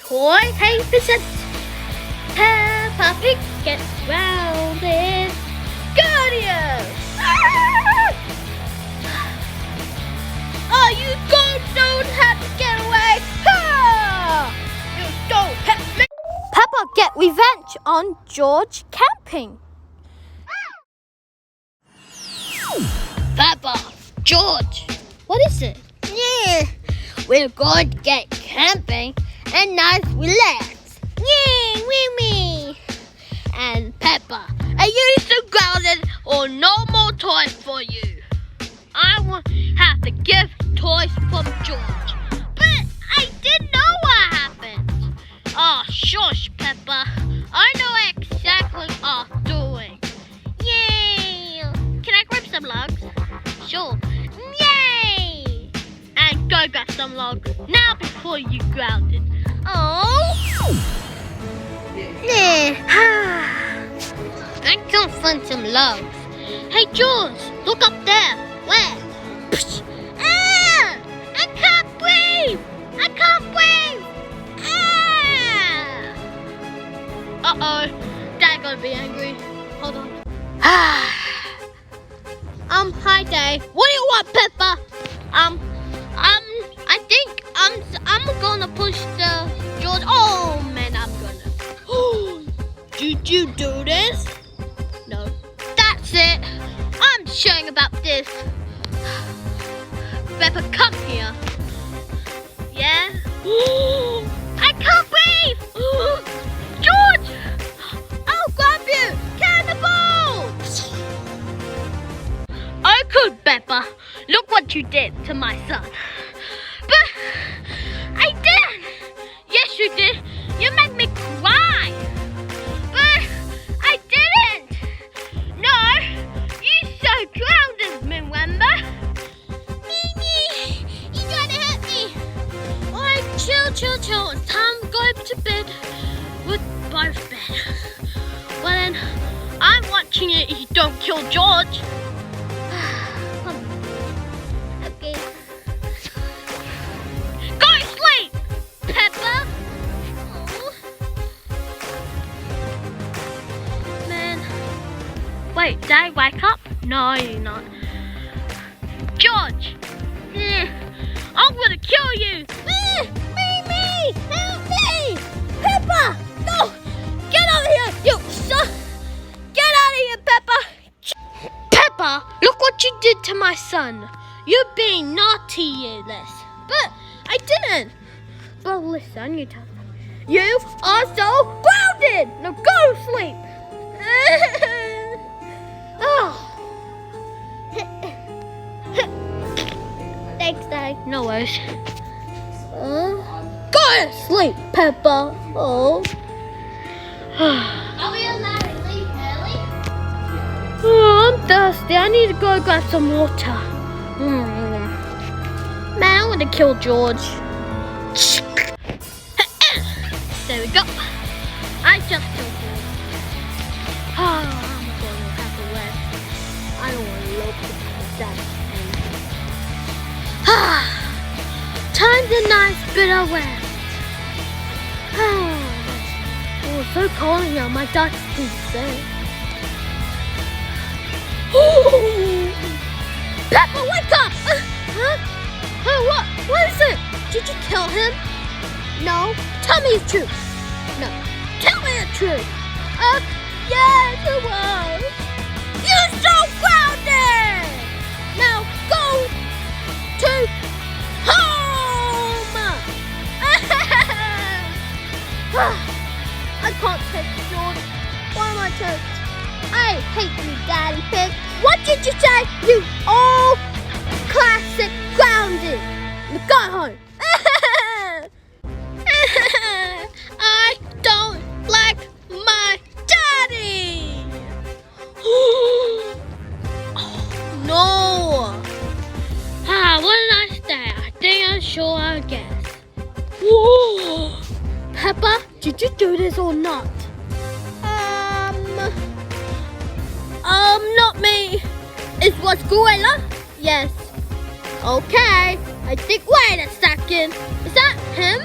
toy. Hey, visit Peppa Pig gets grounded. Guardian! Oh, you don't have to get away! Ha! You don't have me! Peppa get revenge on George camping. Peppa, George, what is it? Yeah, we're going to get camping and nice relax. Yeah, me. And Peppa, are you so grounded or no more toys for you? I won't have to give toys from George. But I didn't know what happened. Oh, shush, Peppa. I know exactly what I'm doing. Yay! Can I grab some logs? Sure. Yay! And go grab some logs now before you grounded. Oh! I can't find some logs. Hey, George, look up there. Where? Ah! I can't breathe! Uh-oh. Dad's gonna be angry. Hold on. Hi, Dad. What do you want, Peppa? I think I'm gonna push the George. Oh, man, I'm gonna. Did you do this? No. That's it. I'm sharing about this. Peppa, come here. Yeah? I can't breathe! George! I'll grab you! Cannibal! Oh, good, Peppa. Look what you did to my son. But I didn't! Yes, you did. You made me cry. But I didn't! No! You so grounded, remember? Mimi! You trying to hurt me! Alright, chill. It's time to go to bed. We're both bed. Well then, I'm watching it if you don't kill George. Okay. Go to sleep, Peppa! Oh. Man. Wait, did I wake up? No, you're not. George! I'm gonna kill you! Mimi! Help me! Peppa! No! Get out of here, you son! Get out of here, Peppa! Peppa, look what you did to my son. You're being naughty, this. But I didn't. But listen, you are so grounded! Now go to sleep! Oh. Thanks, Dad. No worries. Go to sleep, Peppa. Oh. Are we allowed to leave early? Oh, I'm thirsty. I need to go grab some water. Man, I'm gonna kill George. There we go. I just killed George. Oh, I'm gonna have to rest. I don't want to look at that. Time's a nice bit of rest. Oh, it's so cold in here. My dog's too sick. Peppa, wake up! Huh? Oh, what is it? Did you kill him? No. Tell me the truth. No. Tell me the truth. Yes, it was. You're so grounded! Now go to home! I can't take George. Why am I choked? I hate you, Daddy Pig. What did you say? You old classic grounded. Go home. I don't like my daddy. Oh, no. What a nice day. I think I'm sure I guess. Whoa. Peppa, did you do this or not? Not me. It was Gorilla? Yes. Okay. I think, wait a second. Is that him?